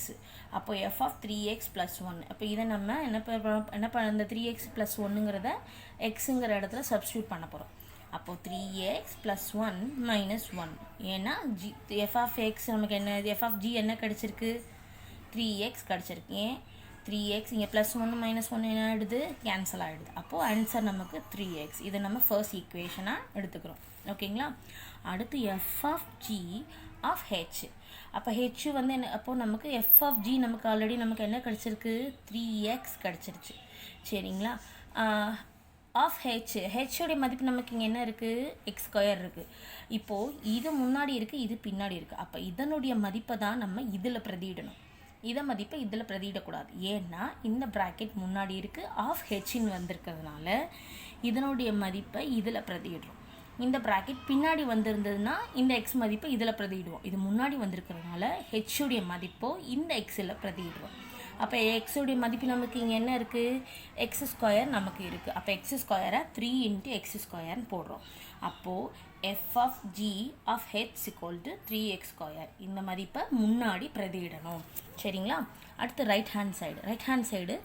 அப்போ f(3x+1). அப்போ இதை நம்ம என்ன இந்த 3x+1ங்கிறத எக்ஸுங்கிற இடத்துல சப்ஸ்டியூட் பண்ண போகிறோம். அப்போது 3x+1 - 1. ஏன்னா f(x) நமக்கு என்ன, f(g) என்ன கிடச்சிருக்கு, 3x கிடச்சிருக்கு. ஏன் 3x, இங்கே +1 -1 என்ன ஆகிடுது, கேன்சல் ஆகிடுது. அப்போது ஆன்சர் நமக்கு 3x. இதை நம்ம ஃபர்ஸ்ட் ஈக்குவேஷனாக எடுத்துக்கிறோம். ஓகேங்களா? அடுத்து f(g)(h). அப்போ h என்ன, அப்போது நமக்கு f(g) நமக்கு ஆல்ரெடி நமக்கு என்ன கிடச்சிருக்கு, 3x கிடச்சிருச்சு. சரிங்களா? h உடைய மதிப்பு நமக்கு இங்கே என்ன இருக்குது, x² இருக்குது. இப்போது இது முன்னாடி இருக்குது, இது பின்னாடி இருக்குது. அப்போ இதனுடைய மதிப்பை தான் நம்ம இதில் பிரதியிடணும். இதை மதிப்பை இதில் பிரதியிடக்கூடாது. ஏன்னா இந்த ப்ராக்கெட் முன்னாடி இருக்குது, h-ன்னு வந்திருக்கிறதுனால இதனுடைய மதிப்பை இதில் பிரதியிடுறோம். இந்த ப்ராக்கெட் பின்னாடி வந்திருந்ததுன்னா இந்த x மதிப்பை இதில் பிரதியிடுவோம். இது முன்னாடி வந்திருக்கிறதுனால h-உடைய மதிப்போ இந்த x-ல் பிரதியிடுவோம். அப்போ x-உடைய மதிப்பு நமக்கு இங்கே என்ன இருக்குது, x² நமக்கு இருக்குது. அப்போ x² 3 × x² போடுறோம். அப்போது f(g)(h) = 3x². இந்த மதிப்பை முன்னாடி பிரதியிடணும். சரிங்களா? அடுத்து ரைட் ஹேண்ட் சைடு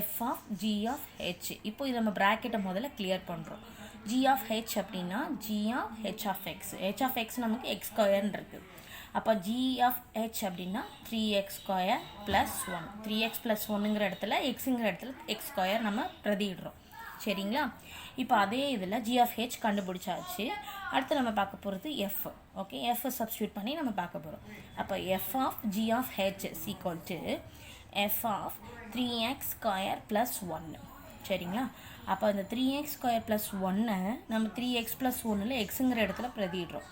f(g)(h). இப்போ இது நம்ம ப்ராக்கெட்டை முதல்ல கிளியர் பண்ணுறோம். g(h) அப்படின்னா g(h)(x). h(x) நமக்கு x² இருக்குது. அப்போ g(h) அப்படின்னா 3x² + 1. 3x + 1ங்கிற இடத்துல எக்ஸுங்கிற இடத்துல x² நம்ம பிரதியிடுறோம். சரிங்களா? இப்போ அதே இதில் g(h) கண்டுபிடிச்சாச்சு. அடுத்து நம்ம பார்க்க போகிறது f. ஓகே, f சப்ஸ்டியூட் பண்ணி நம்ம பார்க்க போகிறோம். அப்போ f(g)(h) = f(3x² + 1). சரிங்களா? அப்போ அந்த 3x² + 1 நம்ம 3x + 1ல் எக்ஸுங்கிற இடத்துல பிரதியிடுறோம்.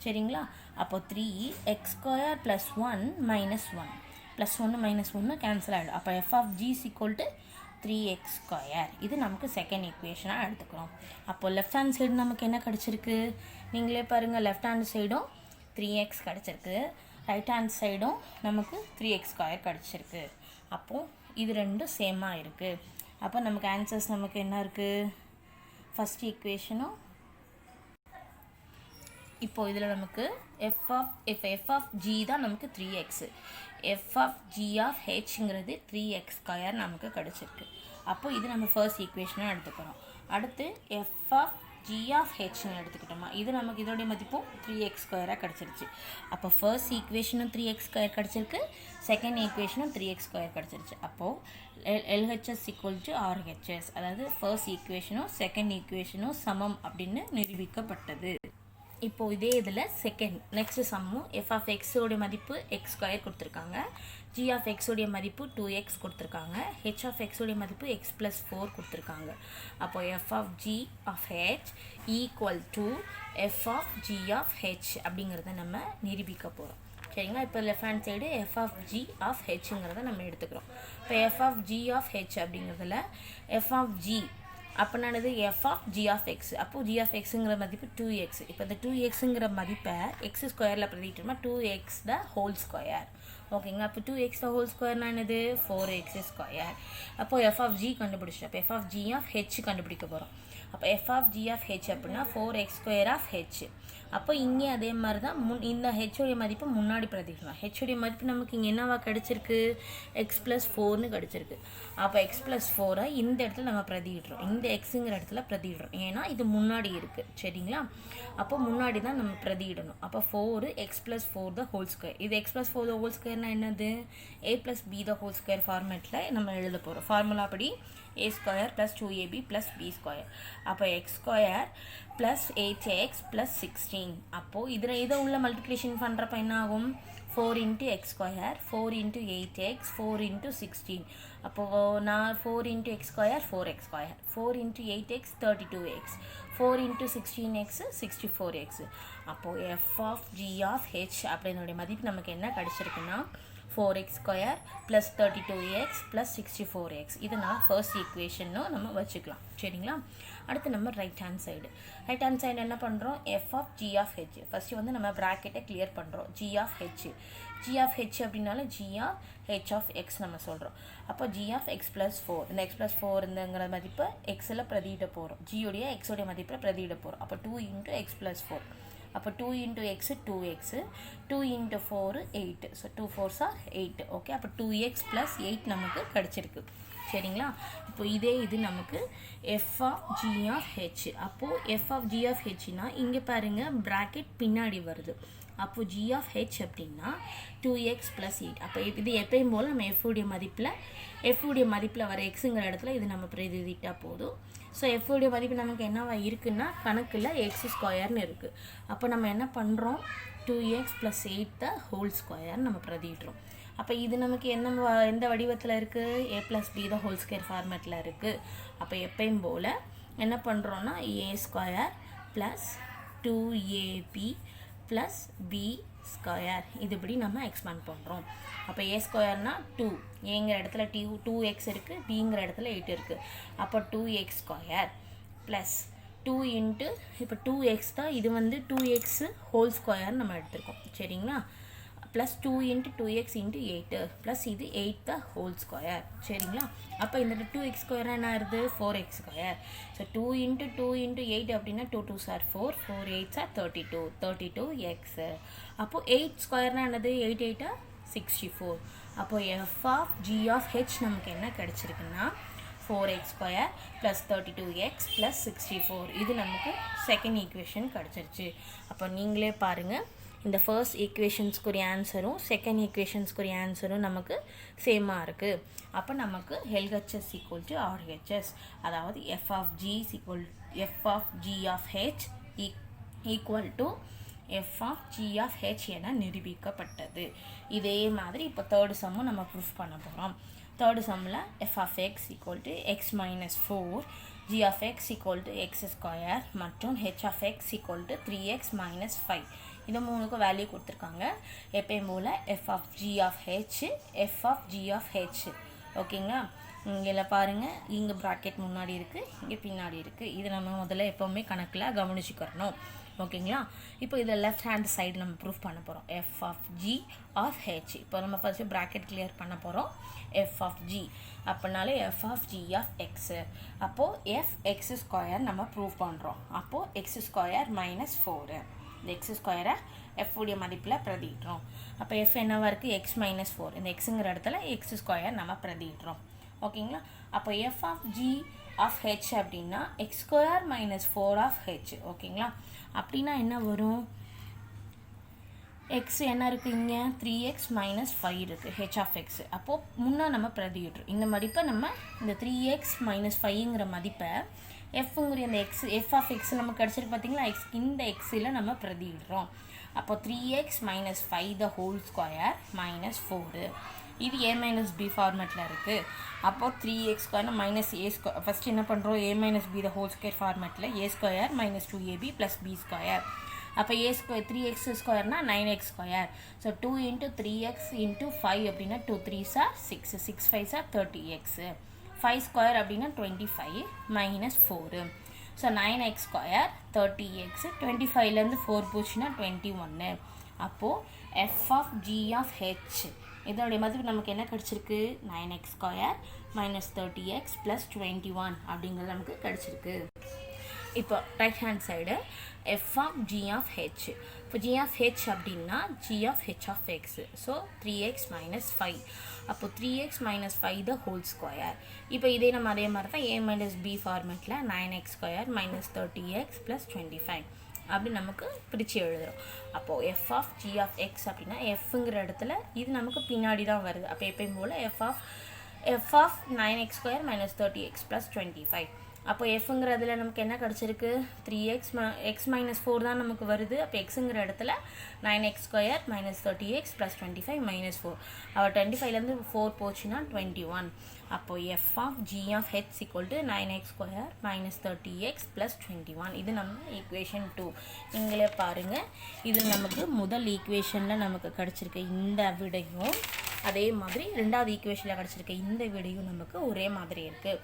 சரிங்களா? அப்போ 3x² + 1 - 1. +1 - 1 கேன்சல் ஆகிடும். அப்போ f(g) = 3x². இது நமக்கு செகண்ட் ஈக்குவேஷனாக எடுத்துக்கிறோம். அப்போது லெஃப்ட் ஹேண்ட் சைடு நமக்கு என்ன கிடச்சிருக்கு, நீங்களே பாருங்கள். லெஃப்ட் ஹேண்ட் சைடும் 3x கிடச்சிருக்கு, ரைட் ஹேண்ட் சைடும் நமக்கு 3x² கிடச்சிருக்கு. அப்போது இது ரெண்டும் சேமாக இருக்குது. அப்போ நமக்கு ஆன்சர்ஸ் நமக்கு என்ன இருக்குது? ஃபஸ்ட் ஈக்குவேஷனும் இப்போது இதில் நமக்கு எஃப் ஆஃப் ஜி தான் நமக்கு 3x, f of G of ஹெச்ங்கிறது 3x² நமக்கு கிடச்சிருக்கு. அப்போது இது நம்ம ஃபர்ஸ்ட் ஈக்குவேஷனாக எடுத்துக்கிறோம். அடுத்து எஃப் ஆஃப் ஜி ஆஃப் ஹெச்னு எடுத்துக்கிட்டோமா, இது நமக்கு இதோடைய மதிப்பும் 3x² கிடச்சிருச்சு. அப்போ ஃபர்ஸ்ட் ஈக்குவேஷனும் 3x² கிடச்சிருக்கு, செகண்ட் ஈக்குவேஷனும் 3x² கிடச்சிருச்சு. அப்போது LHS = RHS, அதாவது ஃபர்ஸ்ட் ஈக்குவேஷனும் செகண்ட் ஈக்குவேஷனும் சமம் அப்படின்னு நிரூபிக்கப்பட்டது. இப்போது இதே இதில் நெக்ஸ்ட் சம்மும் எஃப் ஆஃப் எக்ஸோடைய மதிப்பு x² கொடுத்துருக்காங்க, ஜி ஆஃப் எக்ஸோடைய மதிப்பு 2x கொடுத்துருக்காங்க, ஹெச் ஆஃப் எக்ஸோடைய மதிப்பு x+4 கொடுத்துருக்காங்க. அப்போது F of G of H equal to F of G of h அப்படிங்கிறத நம்ம நிரூபிக்க போகிறோம். சரிங்களா? இப்போ left hand side F of G of ஹெச்ங்கிறத நம்ம எடுத்துக்கிறோம். இப்போ f of G of h அப்படிங்கிறதுல எஃப் ஆஃப் ஜி அப்படின்னானது f of G of x. அப்போது ஜி ஆஃப் எக்ஸுங்கிற மதிப்பு 2x. இப்போ இந்த 2xங்கிற மதிப்பை x² பிரதிட்டோம்னா 2x த ஹோல் ஸ்கொயர். ஓகேங்களா? அப்போ 2x த ஹோல் ஸ்கொயர்னா என்னது? 4x². அப்போது எஃப் ஆஃப் ஜி கண்டுபிடிச்சிட்டோம். அப்போ F of G of H கண்டுபிடிக்க போகிறோம். அப்போ F of G of H அப்படின்னா 4x² ஆஃப் ஹெச். அப்போ இங்கே அதே மாதிரி தான் இந்த ஹெச்சோடைய மதிப்பு முன்னாடி பிரதிக்கணும். ஹெச்சோடைய மதிப்பு நமக்கு இங்கே என்னவா கிடச்சிருக்கு? x+4ன்னு கிடச்சிருக்கு. அப்போ x+4 இந்த இடத்துல நம்ம பிரதிடுறோம், இந்த எக்ஸுங்கிற இடத்துல பிரதிடுறோம், ஏன்னா இது முன்னாடி இருக்குது. சரிங்களா? அப்போ முன்னாடி தான் நம்ம பிரதிடணும். அப்போ 4x+4 த ஹோல் ஸ்கொயர். இது x+4 த ஹோல் ஸ்கொயர்னால் என்னது? a+b த ஹோல் ஸ்கொயர் ஃபார்மேட்டில் நம்ம எழுத போகிறோம். ஃபார்முலா படி a² + 2ab + b². அப்போ x² + 8x + 16. அப்போது இதை உள்ள மல்டிப்ளிகேஷன் பண்ணுறப்ப என்ன ஆகும்? 4 × x², 4 × 8x, 4 × 16. அப்போது நான் 4 × x², 4x², 4 × 8x, 32x, 4 × 16x, 64x. அப்போது F of G of h அப்படின்னுடைய மதிப்பு நமக்கு என்ன கிடச்சிருக்குன்னா 4x² + 32x + 64x. இதை நான் ஃபர்ஸ்ட் ஈக்குவேஷனும் நம்ம வச்சுக்கலாம். சரிங்களா? அடுத்து நம்ம ரைட் ஹேண்ட் சைடு என்ன பண்ணுறோம்? F of G of H. First வந்து நம்ம ப்ராக்கெட்டை கிளியர் பண்ணுறோம். ஜி ஆஃப் ஹெச் அப்படின்னால G of H of X நம்ம சொல்கிறோம். அப்போ ஜி ஆஃப் x+4, இந்த x+4ங்கிற மதிப்பை எக்ஸில் பிரதியிட போகிறோம். ஜியோடைய எக்ஸோடைய மதிப்பில் பிரதியிட போகிறோம். அப்போ 2 × x+4. அப்போ 2 × x 2x, 2 × 4 8. So 2 4s are 8. Okay, அப்போ 2x + 8 நமக்கு கிடச்சிருக்கு. சரிங்களா? இப்போ இது நமக்கு F of G of H. அப்போது எஃப் ஆஃப் ஜி ஆஃப் ஹெச்னா இங்கே பாருங்கள் ப்ராக்கெட் பின்னாடி வருது. அப்போது ஜி ஆஃப் ஹெச் அப்படின்னா 2x + 8. அப்போ இது எப்பயும் போல் நம்ம எஃப்வுடைய மதிப்பில் வர எக்ஸுங்கிற இடத்துல இது நம்ம பிரதிட்டால் போதும். ஸோ எஃப்வுடைய மதிப்பு நமக்கு என்னவா இருக்குன்னா கணக்கில் x² இருக்குது. அப்போ நம்ம என்ன பண்ணுறோம்? 2x + 8 த ஹோல் ஸ்கொயர் நம்ம பிரதிடுறோம். அப்போ இது நமக்கு எந்த வடிவத்தில் இருக்குது? a + b the whole square ஃபார்மேட்டில் இருக்குது. அப்போ எப்பயும் போல் என்ன பண்ணுறோன்னா a² + 2ab + b² இதுபடி நம்ம எக்ஸ்பேண்ட் பண்ணுறோம். அப்போ a²னா 2, ஏங்கிற இடத்துல 2x இருக்குது, bங்கிற இடத்துல 8 இருக்குது. அப்போ 2x² ப்ளஸ் 2 × இப்போ 2x தான், இது வந்து 2x ஹோல் ஸ்கொயர் நம்ம எடுத்துருக்கோம். சரிங்களா? ப்ளஸ் 2 × 2x × 8 ப்ளஸ் இது 8 த ஹோல் ஸ்கொயர். சரிங்களா? அப்போ இந்த 2x² என்ன ஆகுது? 4x². ஸோ 2 × 2 × 8 அப்படின்னா 2 2s are 4, 4 8s are 32, 32x. அப்போது 8² என்னது? 8 8 64. அப்போது F of G of H நமக்கு என்ன கிடச்சிருக்குன்னா 4x² + 32x + 64. இது நமக்கு செகண்ட் ஈக்குவேஷன் கிடச்சிருச்சு. அப்போ நீங்களே பாருங்கள், இந்த ஃபர்ஸ்ட் ஈக்குவேஷன்ஸ்க்குரிய ஆன்சரும் செகண்ட் ஈக்குவேஷன்ஸ்க்குரிய ஆன்சரும் நமக்கு சேமாக இருக்குது. அப்போ நமக்கு LHS = RHS, அதாவது F of G of H equal to F of G of H என நிரூபிக்கப்பட்டது. இதே மாதிரி இப்போ தேர்டு சம்மும் நம்ம ப்ரூஃப் பண்ண போகிறோம். தேர்டு சம்மில் f of X = x - 4, g of X = x² மற்றும் ஹெச் ஆஃப் எக்ஸ் = 3x - 5. இது மூணுக்கும் வேல்யூ கொடுத்துருக்காங்க. எப்பயும் போல் f of G of h. ஓகேங்களா? இங்கே பாருங்கள், இங்கே ப்ராக்கெட் முன்னாடி இருக்குது, இங்கே பின்னாடி இருக்குது. இது நம்ம முதல்ல எப்போவுமே கணக்கில் கவனிச்சுக்கிறணும். ஓகேங்களா. இப்போ இதில் லெஃப்ட் ஹேண்ட் சைடு நம்ம ப்ரூஃப் பண்ண போகிறோம். F of G of H. இப்போ நம்ம ஃபர்ஸ்ட்டு ப்ராக்கெட் கிளியர் பண்ண போகிறோம். எஃப் ஆஃப் ஜி அப்படின்னாலே F of G of X. அப்போது எஃப் எக்ஸ் ஸ்கொயர் நம்ம ப்ரூவ் பண்ணுறோம். அப்போது எக்ஸ் ஸ்கொயர் மைனஸ் 4. இந்த எக்ஸ் ஸ்கொயரை எஃப் உடைய மதிப்பில் பிரதிடுறோம். அப்போ எஃப் என்னவா இருக்குது, எக்ஸ் மைனஸ் 4. இந்த எக்ஸுங்கிற இடத்துல எக்ஸ் ஸ்கொயர் நம்ம பிரதிடுறோம். ஓகேங்களா. அப்போ F of G of H அப்படின்னா x square minus 4 of h. ஓகேங்களா. அப்படின்னா என்ன வரும், எக்ஸ் என்ன இருக்குது இங்கே 3x மைனஸ் 5 இருக்குது ஹெச் ஆஃப் எக்ஸ். அப்போது முன்னே நம்ம பிரதிடுறோம். இந்த மதிப்பை நம்ம இந்த 3x மைனஸ் 5ங்கிற மதிப்பை எஃப்ங்கிற இந்த எக்ஸ் எஃப் ஆஃப் எக்ஸ் நமக்கு கிடச்சிருக்கு பார்த்தீங்களா, எக்ஸ் இந்த எக்ஸில் நம்ம பிரதிடுறோம். அப்போ 3x minus 5 the whole square minus 4. இது a மைனஸ் பி ஃபார்மேட்டில் இருக்குது. அப்போது 3x ஸ்கொயர் மைனஸ் a ஸ்கொயர். ஃபஸ்ட்டு என்ன பண்ணுறோம், a minus B the whole square ஃபார்மேட்டில் a square minus 2ab plus b square. அப்போ a ஸ்கொயர் 3x ஸ்கொயர்னா 9x square. So 2 into 3x into 5 அப்படின்னா 2 3s are 6, 6 5s are 30x. 5 square அப்படின்னா 25 minus 4. So 9x square 30x. 25லேருந்து 4 போச்சுன்னா 21. அப்போது F of G of H இதோடைய மதிப்பு நமக்கு என்ன கிடச்சிருக்கு, 9x square minus 30x plus 21 அப்படிங்கிறது நமக்கு கிடச்சிருக்கு. இப்போ right hand side F of G of H. இப்போ ஜி ஆஃப் ஹெச் அப்படின்னா G of H of X. So 3x minus 5. அப்போது 3x minus 5 the whole square. இப்போ இதே நம்ம அதே மாதிரி தான் a மைனஸ் பி ஃபார்மேட்டில் 9x square minus 30x plus 25 அப்படி நமக்கு பிரித்து எழுதுகிறோம். அப்போது F of G of X அப்படின்னா எஃப்ங்கிற இடத்துல இது நமக்கு பின்னாடி தான் வருது. அப்போ எப்பயும் போல் f of 9x square minus 30x plus 25. அப்போ எஃப்ங்கிறதுல நமக்கு என்ன கிடச்சிருக்கு, 3x எக்ஸ் மைனஸ் 4 தான் நமக்கு வருது. அப்போ எக்ஸுங்கிற இடத்துல 9x square minus 30x plus 25 minus 4. அப்போ 25லேருந்து 4 போச்சுன்னா 21. அப்போது F of G of H equal to 9x square minus 30x plus 21. இது நம்ம ஈக்குவேஷன் 2. நீங்களே பாருங்கள், இது நமக்கு முதல் ஈக்குவேஷனில் நமக்கு கிடச்சிருக்கு இந்த விடையும், அதே மாதிரி ரெண்டாவது ஈக்குவேஷனில் கிடச்சிருக்க இந்த விடையும் நமக்கு ஒரே மாதிரி இருக்குது.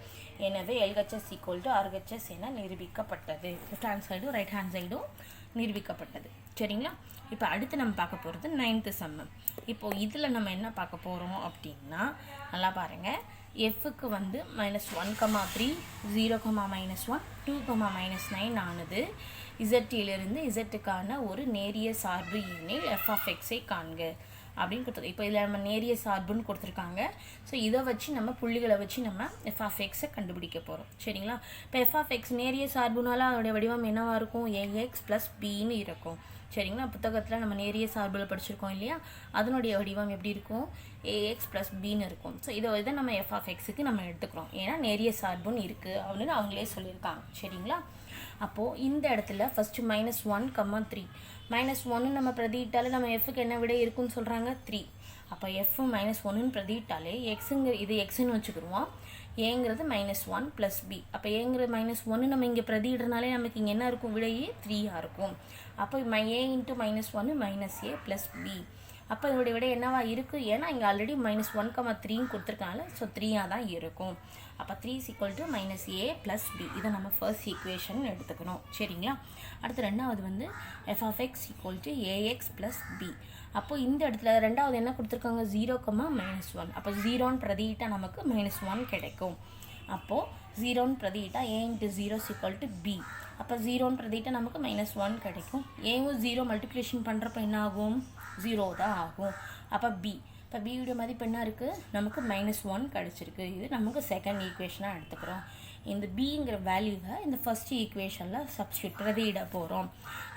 எனவே LHS ஈக்குவல் டு RHS என நிரூபிக்கப்பட்டது. லெஃப்ட் ஹேண்ட் சைடும் ரைட் ஹேண்ட் சைடும் நிரூபிக்கப்பட்டது. சரிங்களா. இப்போ அடுத்து நம்ம பார்க்க போகிறது 9th சம்மு. இப்போது இதில் நம்ம என்ன பார்க்க போகிறோம் அப்படின்னா, நல்லா பாருங்கள், எஃப்க்கு வந்து -1,3 0,-1 2,-9 ஆனது இசட்டிலிருந்து இசட்டுக்கான ஒரு நேரிய சார்பு எனில் எஃப் ஆஃப் எக்ஸை காண்க அப்படின்னு கொடுத்துருக்கு. இப்போ இதில் நம்ம நேரிய சார்புன்னு கொடுத்துருக்காங்க. ஸோ இதை வச்சு நம்ம புள்ளிகளை வச்சு நம்ம எஃப் ஆஃப் எக்ஸை கண்டுபிடிக்க போகிறோம். சரிங்களா. இப்போ எஃப் ஆஃப் எக்ஸ் நேரிய சார்புனால அதோடைய வடிவம் என்னவாக இருக்கும், ஏஎக்ஸ் ப்ளஸ் பின்னு இருக்கும். சரிங்களா. புத்தகத்தில் நம்ம நேரிய சார்பில் படிச்சிருக்கோம் இல்லையா, அதனுடைய வடிவம் எப்படி இருக்கும், ஏஎக்ஸ் ப்ளஸ் பின்னு இருக்கும். ஸோ இதை நம்ம எஃப் ஆஃப் எக்ஸுக்கு நம்ம எடுத்துக்கிறோம். ஏன்னா நேரிய சார்புன்னு இருக்குது அப்படின்னு அவங்களே சொல்லியிருக்காங்க. சரிங்களா. அப்போது இந்த இடத்துல ஃபஸ்ட்டு -1,3 -1 நம்ம பிரதிட்டாலே நம்ம எஃப்க்கு என்ன விட இருக்குன்னு சொல்கிறாங்க, 3. அப்போ எஃப் -1ன்னு பிரதிட்டாலே இது எக்ஸுன்னு வச்சுக்கிடுவோம். ஏங்கிறது -1 ப்ளஸ் பி. அப்போ ஏங்கிற -1 நம்ம இங்கே பிரதிடுறனாலே நமக்கு இங்கே என்ன இருக்கும், விடையே 3ஆக இருக்கும். அப்போ a into -1 -a plus B. அப்போ இதோடைய விட என்னவா இருக்குது, ஏன்னா இங்கே ஆல்ரெடி -1,3ன்னு கொடுத்துருக்கனால ஸோ 3ஆக தான் இருக்கும். அப்போ 3 = -a ப்ளஸ் பி. இதை நம்ம ஃபர்ஸ்ட் ஈக்குவேஷன் எடுத்துக்கணும். சரிங்களா. அடுத்து ரெண்டாவது வந்து F of X = ax plus B. அப்போது இந்த இடத்துல ரெண்டாவது என்ன கொடுத்துருக்காங்க, 0,-1. அப்போ 0ன்னு பிரதியிட்டால் நமக்கு -1 கிடைக்கும். அப்போது 0ன்னு பிரதியிட்டா a × 0 = b. அப்போ 0ன்னு பிரதியிட்டால் நமக்கு -1 கிடைக்கும். ஏவும் 0 மல்டிப்ளிகேஷன் பண்ணுறப்ப என்ன ஆகும், 0 தான் ஆகும். அப்போ b. இப்போ பியுடைய மதிப்பு என்ன இருக்குது, நமக்கு -1 கிடச்சிருக்கு. இது நமக்கு செகண்ட் ஈக்குவேஷனாக எடுத்துக்கிறோம். இந்த பிங்கிற வேல்யூவை இந்த ஃபர்ஸ்ட் ஈக்குவேஷனில் சப்ஸ்டியூட் பிரதியிட போகிறோம்.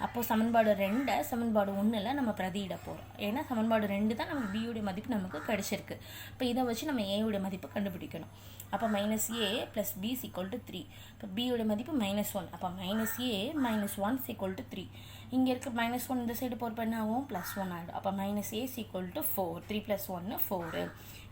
அப்போது சமன்பாடு 2 சமன்பாடு 1ல் நம்ம பிரதியிட போகிறோம். ஏன்னா சமன்பாடு 2 தான் நமக்கு பியுடைய மதிப்பு நமக்கு கிடச்சிருக்கு. இப்போ இதை வச்சு நம்ம ஏவுடைய மதிப்பு கண்டுபிடிக்கணும். அப்போ -a ப்ளஸ் b = 3. இப்போ பியுடைய மதிப்பு -1. அப்போ -a -1 = 3. இங்கே இருக்க -1 இந்த சைடு போகிறப்ப என்ன ஆகும், +1 ஆகிடும். அப்போ -a = 4. 3 + 1 4.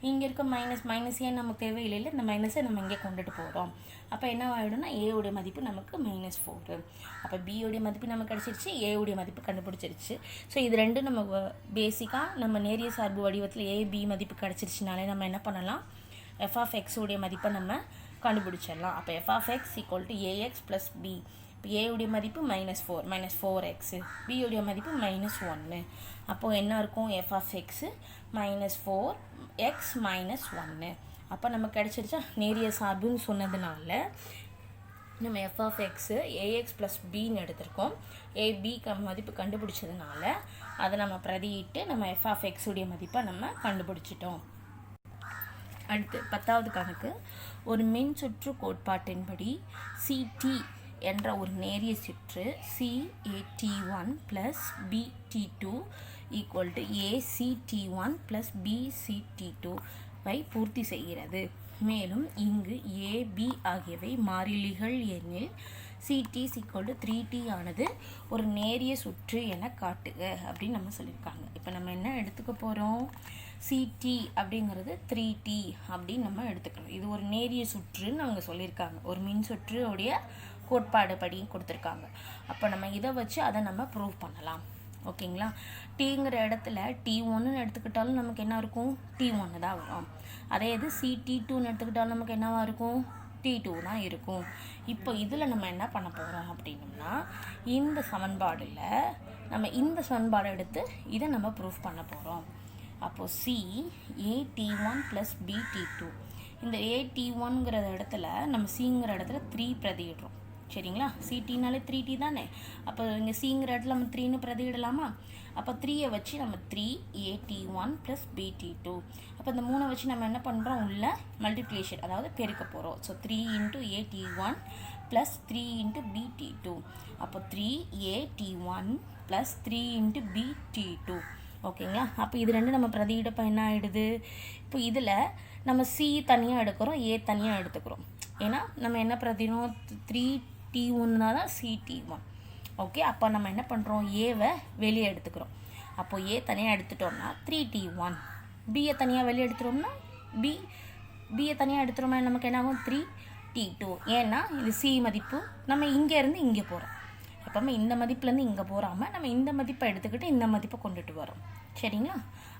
இங்கே இருக்க -a நமக்கு தேவையில்லை, இந்த மைனஸை நம்ம இங்கே கொண்டுட்டு போகிறோம். அப்போ என்ன ஆகிடும்னா ஏவுடைய மதிப்பு நமக்கு -4. அப்போ பியோடைய மதிப்பு நமக்கு கிடச்சிருச்சு, ஏவுடைய மதிப்பு கண்டுபிடிச்சிருச்சு. ஸோ இது ரெண்டும் நம்ம பேசிக்காக நம்ம நேரிய சார்பு வடிவத்தில் ஏ பி மதிப்பு கிடச்சிருச்சுனாலே நம்ம என்ன பண்ணலாம், எஃப் ஆஃப் எக்ஸுடைய மதிப்பை நம்ம கண்டுபிடிச்சிடலாம். அப்போ F of X = ax plus B. இப்போ ஏவுடைய மதிப்பு -4 -4x, பியுடைய மதிப்பு -1. அப்போது என்ன இருக்கும்? f of x -4x -1. அப்போ நமக்கு கிடைச்சிருச்சா? நேரியல் சார்புன்னு சொன்னதுனால நம்ம f of x ax + bன்னு எடுத்திருக்கோம். ab மதிப்பு கண்டுபிடிச்சதுனால அதை நம்ம பிரதியிட்டு நம்ம f of x உடைய மதிப்பை நம்ம கண்டுபிடிச்சிட்டோம். அடுத்து 10வது கணக்கு. ஒரு மின்சுற்று கோட்பாட்டின்படி CT என்ற ஒரு நேரிய சுற்று CAT1 + BT2 = ACT1 + BCT2 வை பூர்த்தி செய்கிறது. மேலும் இங்கு AB ஆகியவை மாறிலிகள் எனில் CT = 3T ஆனது ஒரு நேரிய சுற்று என காட்டுக அப்படின்னு நம்ம சொல்லியிருக்காங்க. இப்போ நம்ம என்ன எடுத்துக்க போகிறோம்? CT அப்படிங்கிறது 3T அப்படின்னு நம்ம எடுத்துக்கிறோம். இது ஒரு நேரிய சுற்றுன்னு அவங்க சொல்லியிருக்காங்க. ஒரு மின் சுற்றுடைய கோட்பாடு படி கொடுத்துருக்காங்க. அப்போ நம்ம இதை வச்சு அதை நம்ம ப்ரூவ் பண்ணலாம். ஓகேங்களா? டீங்கிற இடத்துல T1ன்னு எடுத்துக்கிட்டாலும் நமக்கு என்ன இருக்கும்? T1 தான் வரும். அதே இது CT2ன்னு எடுத்துக்கிட்டாலும் நமக்கு என்னவா இருக்கும்? T2 தான் இருக்கும். இப்போ இதில் நம்ம என்ன பண்ண போகிறோம் அப்படின்னம்னா, இந்த சமன்பாடில் நம்ம இந்த சமன்பாடை எடுத்து இதை நம்ம ப்ரூஃப் பண்ண போகிறோம். அப்போது CAT1 + BT2, இந்த AT1ங்கிற இடத்துல நம்ம Cங்கிற இடத்துல 3 பிரதியிடுறோம். சரிங்களா? CTனாலே 3T தானே. அப்போ இங்கே Cங்கிற இடத்துல நம்ம 3ன்னு பிரதியிடலாமா? அப்போ 3யை வச்சு நம்ம 3AT1 + BT2. அப்போ இந்த 3 வச்சு நம்ம என்ன பண்ணுறோம்? உள்ள மல்டிப்ளிகேஷன், அதாவது பெருக்க போகிறோம். So 3 × AT1 + 3 × BT2. அப்போ 3AT1 + 3 × BT2. ஓகேங்களா? அப்போ இது ரெண்டு நம்ம பிரதியிடப்போ என்ன ஆகிடுது? இப்போ இதில் நம்ம C தனியாக எடுக்கிறோம், A தனியாக எடுத்துக்கிறோம். ஏன்னா நம்ம என்ன பிரதினோம்? 3T1 தான் CT1. ஓகே, அப்போ நம்ம என்ன பண்ணுறோம்? ஏவை வெளியே எடுத்துக்கிறோம். அப்போ A தனியாக எடுத்துட்டோம்னா 3T1, பியை தனியாக வெளியே எடுத்துட்டோம்னா பியை தனியாக எடுத்துட்டோம்னா நமக்கு என்ன ஆகும்? 3T2. ஏன்னா இது C மதிப்பு நம்ம இங்கேருந்து இங்கே போகிறோம். எப்போவுமே இந்த மதிப்புலேருந்து இங்கே போகாமல் நம்ம இந்த மதிப்பை எடுத்துக்கிட்டு இந்த மதிப்பை கொண்டுட்டு வரோம். சரிங்களா?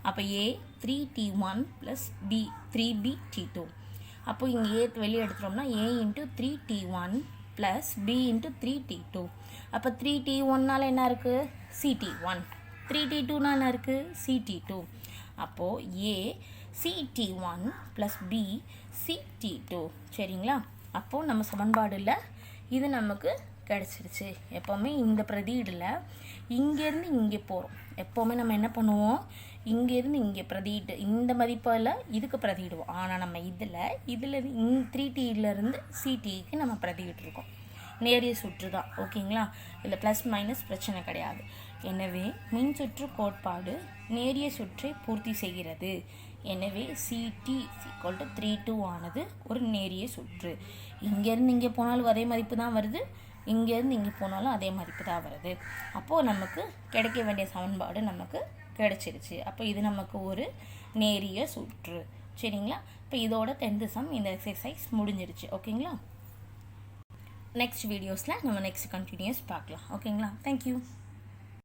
அப்போ A 3T1 + B 3BT2. அப்போ இங்கே A வெளியே எடுத்துட்டோம்னா A × 3T1 + B × 3T2. அப்போ 3T1னால என்ன இருக்குது? CT1. 3T2னா என்ன இருக்குது? CT2. அப்போது A CT1 + B CT2. சரிங்களா? அப்போது நம்ம சமன்பாடில் இது நமக்கு கிடச்சிருச்சு. எப்போவுமே இந்த பிரதியீடில் இங்கேருந்து இங்கே போகிறோம். எப்போவுமே நம்ம என்ன பண்ணுவோம்? இங்கேருந்து இங்கே பிரதியிட்டு இந்த மதிப்பில் இதுக்கு பிரதியிடுவோம். ஆனால் நம்ம இதில் 3Tலேருந்து CTக்கு நம்ம பிரதியிட்டுருக்கோம். நேரிய சுற்று தான். ஓகேங்களா? இதில் +- பிரச்சனை கிடையாது. எனவே மின்சுற்று கோட்பாடு நேரிய சுற்றை பூர்த்தி செய்கிறது. எனவே CT = 3T ஆனது ஒரு நேரிய சுற்று. இங்கேருந்து இங்கே போனாலும் அதே மதிப்பு தான் வருது, இங்கேருந்து இங்கே போனாலும் அதே மதிப்பு தான் வருது. அப்போது நமக்கு கிடைக்க வேண்டிய சமன்பாடு நமக்கு கிடைச்சிருச்சு. அப்போ இது நமக்கு ஒரு நேரிய சுற்று. சரிங்களா? இப்போ இதோட 10th சம் இந்த எக்ஸசைஸ் முடிஞ்சிருச்சு. ஓகேங்களா? நெக்ஸ்ட் வீடியோஸில் நம்ம நெக்ஸ்ட் கண்டினியூஸ் பார்க்கலாம். ஓகேங்களா? தேங்க்யூ.